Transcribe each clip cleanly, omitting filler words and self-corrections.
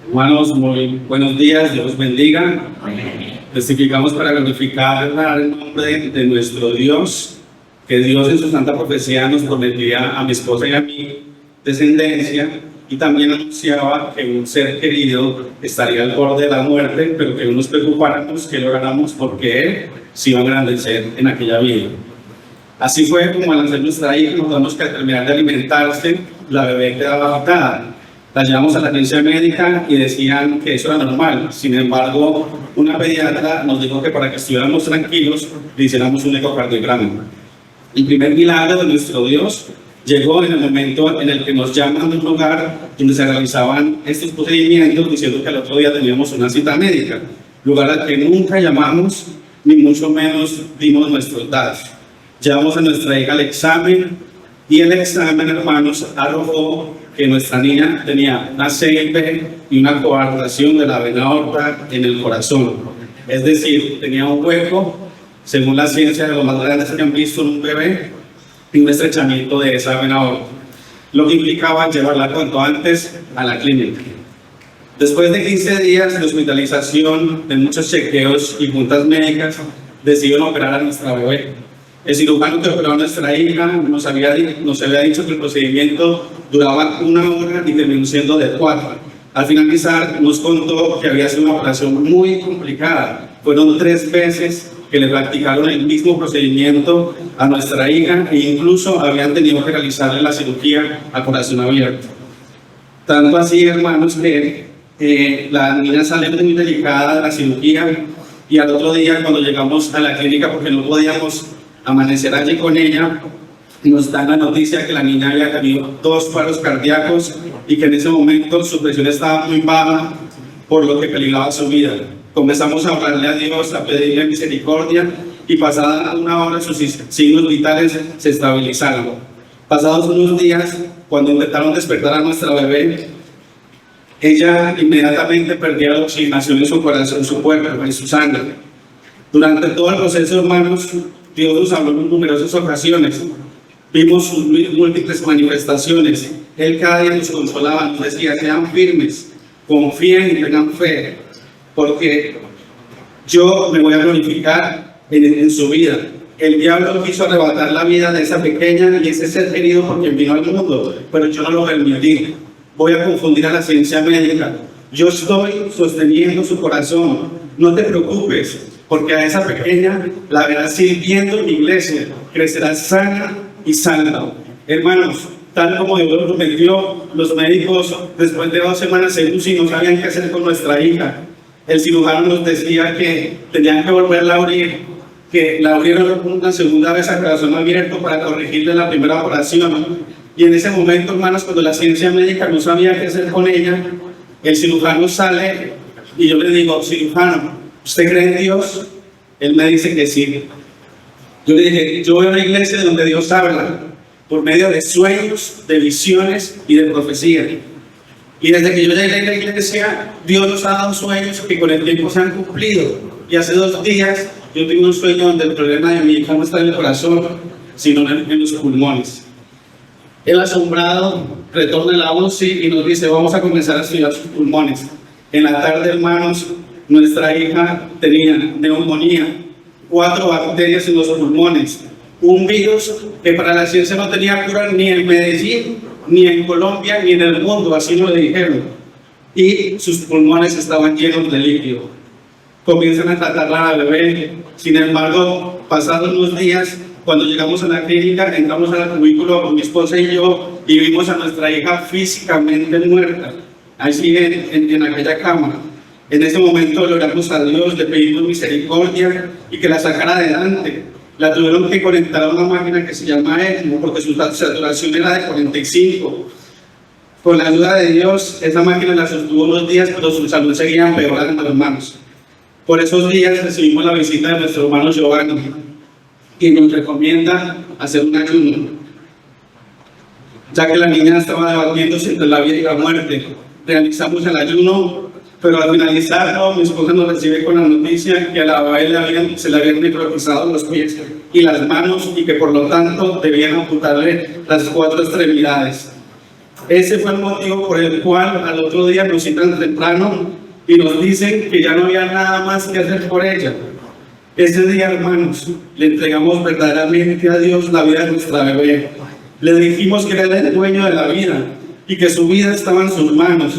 Hermanos, muy buenos días, Dios los bendiga. Testificamos para glorificar el nombre de nuestro Dios, que Dios en su santa profecía nos prometía a mi esposa y a mi descendencia, y también anunciaba que un ser querido estaría al borde de la muerte, pero que no nos preocupáramos, que lo ganamos porque Él se iba a engrandecer en aquella vida. Así fue como al nacer nuestra hija, nos damos que al terminar de alimentarse, la bebé quedaba agitada. La llevamos a la agencia médica y decían que eso era normal. Sin embargo, una pediatra nos dijo que para que estuviéramos tranquilos, le hiciéramos un ecocardiograma. El primer milagro de nuestro Dios llegó en el momento en el que nos llaman de un lugar donde se realizaban estos procedimientos, diciendo que al otro día teníamos una cita médica, lugar al que nunca llamamos, ni mucho menos dimos nuestros datos. Llevamos a nuestra hija al examen y el examen, hermanos, arrojó que nuestra niña tenía una CIP y una coartación de la vena aorta en el corazón. Es decir, tenía un hueco, según la ciencia, de los más grandes que han visto en un bebé, y un estrechamiento de esa vena aorta, lo que implicaba llevarla cuanto antes a la clínica. Después de 15 días de hospitalización, de muchos chequeos y juntas médicas, decidieron operar a nuestra bebé. El cirujano que operó a nuestra hija nos había dicho que el procedimiento duraba 1 hora y terminó siendo de 4. Al finalizar, nos contó que había sido una operación muy complicada. Fueron 3 veces que le practicaron el mismo procedimiento a nuestra hija e incluso habían tenido que realizarle la cirugía a corazón abierto. Tanto así, hermanos, que la niña sale muy delicada de la cirugía y al otro día, cuando llegamos a la clínica, porque no podíamos amanecer allí con ella, nos dan la noticia que la niña había tenido 2 paros cardíacos y que en ese momento su presión estaba muy baja, por lo que peligraba su vida. Comenzamos a orarle a Dios, a pedirle misericordia, y pasada 1 hora sus signos vitales se estabilizaron. Pasados unos días, cuando intentaron despertar a nuestra bebé, ella inmediatamente perdía la oxigenación en su corazón, en su cuerpo, en su sangre. Durante todo el proceso, hermanos, Dios nos habló en numerosas ocasiones. Vimos sus múltiples manifestaciones. Él cada día nos consolaba, nos decía: sean firmes, confíen y tengan fe, porque yo me voy a glorificar en su vida. El diablo quiso arrebatar la vida de esa pequeña y ese ser querido por quien vino al mundo, pero yo no lo permití. Voy a confundir a la ciencia médica. Yo estoy sosteniendo su corazón. No te preocupes, porque a esa pequeña la verás sirviendo en mi iglesia, crecerá sana y salva. Hermanos, tal como Dios lo prometió, los médicos después de 2 semanas en UCI no sabían qué hacer con nuestra hija. El cirujano nos decía que tenían que volverla a abrir, que la abrieron una segunda vez a corazón abierto para corregirle la primera operación. Y en ese momento, hermanos, cuando la ciencia médica no sabía qué hacer con ella, el cirujano sale y yo le digo: cirujano, ¿usted cree en Dios? Él me dice que sí. Yo le dije: yo voy a una iglesia donde Dios habla por medio de sueños, de visiones y de profecía. Y desde que yo llegué a la iglesia, Dios nos ha dado sueños que con el tiempo se han cumplido. Y hace 2 días yo tuve un sueño donde el problema de mi hija no está en el corazón, sino en los pulmones. El asombrado retorna a la UCI y nos dice: vamos a comenzar a estudiar sus pulmones. En la tarde, hermanos, nuestra hija tenía neumonía, 4 bacterias en los pulmones, un virus que para la ciencia no tenía cura ni en Medellín, ni en Colombia, ni en el mundo, así nos le dijeron. Y sus pulmones estaban llenos de líquido. Comienzan a tratarla a la bebé. Sin embargo, pasados unos días, cuando llegamos a la clínica, entramos al cubículo con mi esposa y yo, y vimos a nuestra hija físicamente muerta, allí en aquella cama. En ese momento le oramos a Dios, le pedimos misericordia y que la sacara adelante. La tuvieron que conectar a una máquina que se llama ECMO, porque su saturación era de 45. Con la ayuda de Dios, esa máquina la sostuvo unos días, pero su salud seguía empeorando, hermanos. Por esos días recibimos la visita de nuestro hermano Giovanni, y nos recomienda hacer un ayuno, ya que la niña estaba debatiéndose entre la vida y la muerte. Realizamos el ayuno, pero al finalizarlo, mi esposa nos recibe con la noticia que a la bebé se le habían necrotizado los pies y las manos, y que por lo tanto debían amputarle las 4 extremidades. Ese fue el motivo por el cual al otro día nos citan temprano y nos dicen que ya no había nada más que hacer por ella. Ese día, hermanos, le entregamos verdaderamente a Dios la vida de nuestra bebé. Le dijimos que Él era el dueño de la vida y que su vida estaba en sus manos,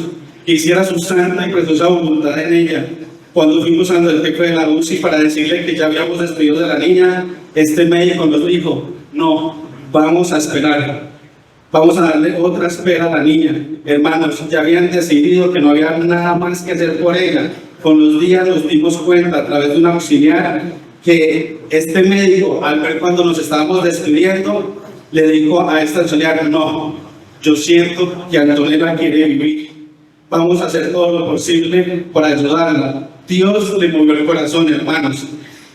que hiciera su santa y preciosa voluntad en ella. Cuando fuimos ante el jefe de la UCI para decirle que ya habíamos despedido de la niña, este médico nos dijo: no, vamos a esperar. Vamos a darle otra espera a la niña. Hermanos, ya habían decidido que no había nada más que hacer por ella. Con los días nos dimos cuenta a través de un auxiliar que este médico, al ver cuando nos estábamos despidiendo, le dijo a este auxiliar: no, yo siento que Antonella quiere vivir. Vamos a hacer todo lo posible para ayudarla. Dios le movió el corazón, hermanos.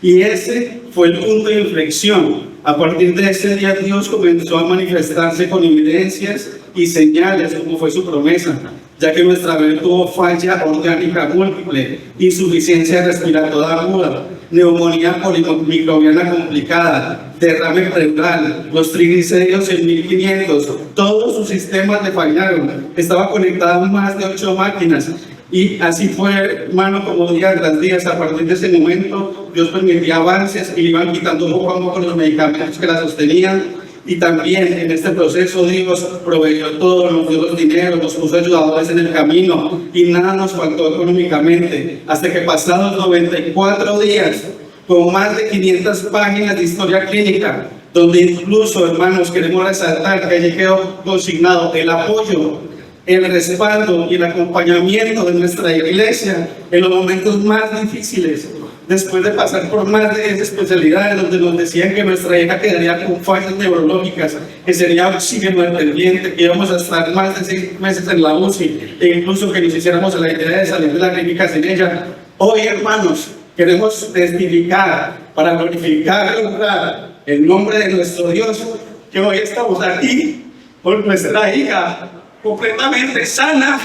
Y ese fue el punto de inflexión. A partir de ese día Dios comenzó a manifestarse con evidencias y señales, como fue su promesa, ya que nuestra bebé tuvo falla orgánica múltiple, insuficiencia respiratoria aguda, neumonía polimicrobiana complicada, derrame pleural, los triglicéridos en 1500, todos sus sistemas le fallaron, estaba conectada a más de 8 máquinas. Y así fue, hermano, como día tras día. A partir de ese momento, Dios permitía avances y iban quitando poco a poco los medicamentos que la sostenían. Y también en este proceso Dios proveyó todo, nos dio los dineros, nos puso ayudadores en el camino y nada nos faltó económicamente. Hasta que pasados 94 días, con más de 500 páginas de historia clínica, donde incluso, hermanos, queremos resaltar que allí quedó consignado el apoyo, el respaldo y el acompañamiento de nuestra iglesia en los momentos más difíciles, después de pasar por más de 10 especialidades donde nos decían que nuestra hija quedaría con fallas neurológicas, que sería oxígeno dependiente, que íbamos a estar más de 6 meses en la UCI e incluso que nos hiciéramos la idea de salir de la clínica sin ella. Hoy, hermanos, queremos testificar para glorificar y honrar el nombre de nuestro Dios, que hoy estamos aquí por nuestra hija completamente sana.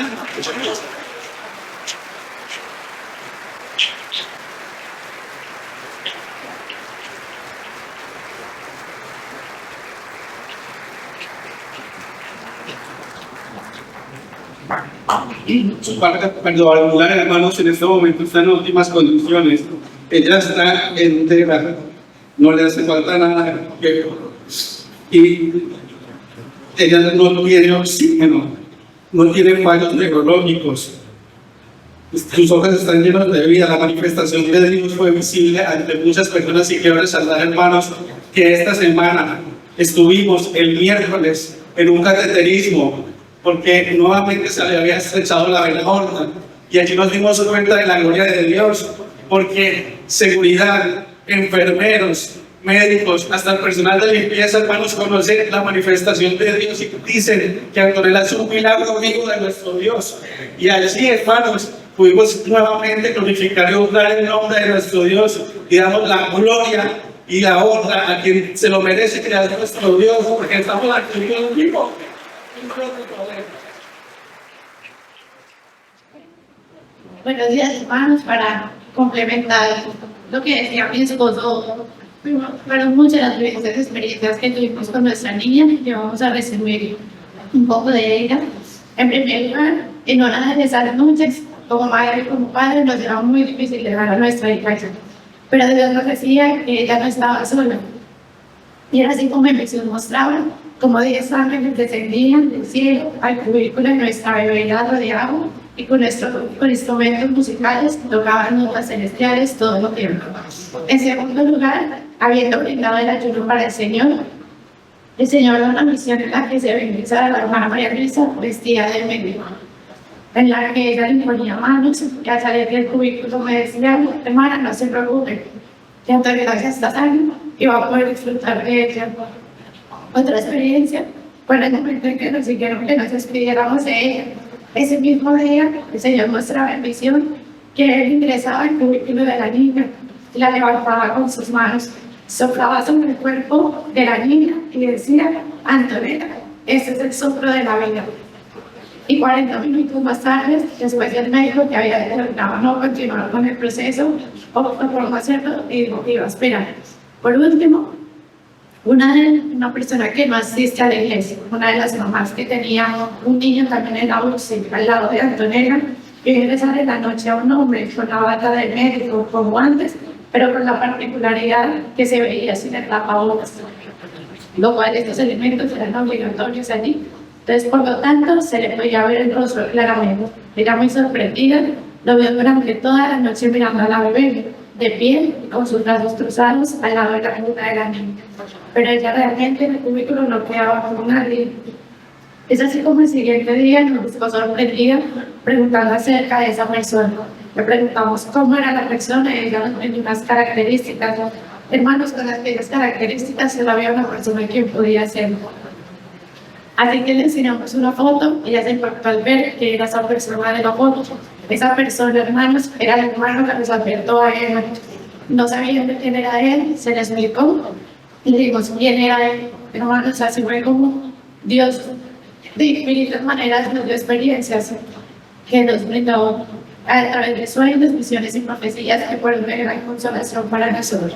Su parte cardiovascular, hermanos, en este momento está en óptimas condiciones. Ella está entera, no le hace falta nada. Y ella no tiene oxígeno, no tiene fallos neurológicos. Sus ojos están llenos de vida. La manifestación de Dios fue visible ante muchas personas. Y quiero resaltar, hermanos, que esta semana estuvimos el miércoles en un cateterismo, porque nuevamente se le había estrechado la vena aorta. Y allí nos dimos cuenta de la gloria de Dios, porque seguridad, enfermeros, médicos, hasta el personal de limpieza, hermanos, conocen la manifestación de Dios y dicen que Antonella es un milagro vivo de nuestro Dios. Y allí, hermanos, pudimos nuevamente glorificar y honrar el nombre de nuestro Dios y damos la gloria y la honra a quien se lo merece, que es nuestro Dios, porque estamos aquí en vivo. Buenos días, hermanos. Para complementar lo que decía mi esposo, fueron muchas las diferentes experiencias que tuvimos con nuestra niña, y vamos a resumir un poco de ella. En primer lugar, en una de esas noches, como madre y como padre, nos era muy difícil dejar a nuestra hija, pero Dios nos decía que ella no estaba sola. Y era así como en Jesús mostraba, como 10 ángeles descendían del cielo al cubículo de nuestra bebé, la rodeaban, y con instrumentos musicales tocaban notas celestiales todo el tiempo. En segundo lugar, habiendo brindado el ayuno para el Señor da una misión en la que se bendice a la hermana María Luisa vestida de médico, en la que ella le ponía manos y al salir del cubículo me decía: hermana, no se preocupe, que Antonella ya está sana y va a poder disfrutar de ella. Otra experiencia fue el momento en que nos dijeron que nos despidiéramos de ella. Ese mismo día, el Señor mostraba en visión que Él ingresaba al cubículo de la niña y la levantaba con sus manos, soplaba sobre el cuerpo de la niña y decía: Antonella, este es el soplo de la vida. Y 40 minutos más tarde, después del médico que había determinado no continuar con el proceso, optó por no hacerlo y dijo que iba a esperar. Por último, Una persona que no asiste a la iglesia, una de las mamás que tenía un niño también en la UCI al lado de Antonella, y ingresar en la noche a un hombre con la bata de médico como antes, pero con la particularidad que se veía sin el tapabocas, lo cual estos elementos eran obligatorios allí. Entonces, por lo tanto, se le podía ver el rostro claramente. Era muy sorprendida, lo vio durante toda la noche mirando a la bebé, de pie, con sus brazos cruzados al lado de la cuna de la niña. Pero ella realmente en el cubículo no quedaba con nadie. Es así como el siguiente día nos buscó sorprendida preguntando acerca de esa persona. Le preguntamos cómo era la persona y ella nos dio unas características. Hermanos, con aquellas características solo había una persona que podía hacerlo. Así que le enseñamos una foto y ella se impactó al ver que era esa persona de la foto. Esa persona, hermanos, era el hermano que nos advirtió a él. No sabían de quién era él, se les explicó y le dijimos quién era él. Hermanos, así fue como Dios de infinitas maneras nos dio experiencias que nos brindó a través de sueños, visiones y profecías que fueron de gran consolación para nosotros.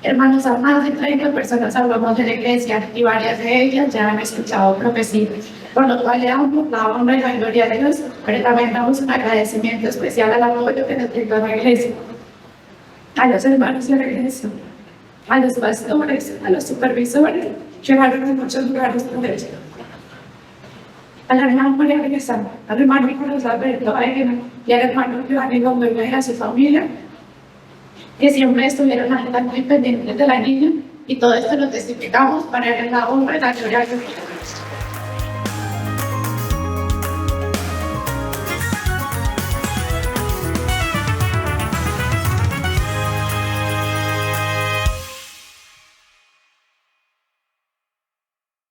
Hermanos, a más de 30 personas hablamos de la iglesia y varias de ellas ya han escuchado profecías, por lo cual le damos la honra y la gloria a Dios, pero también damos un agradecimiento especial al apoyo que nos brindó la iglesia, a los hermanos de la iglesia, a los pastores, a los supervisores, llegaron a muchos lugares por ello. A la hermana María Teresa, al hermano Nicolás Alberto, a ella y al hermano Giovanni Gómez y a su familia, que siempre estuvieron al estar muy pendientes de la niña, y todo esto lo testificamos para la honra y la gloria de Dios.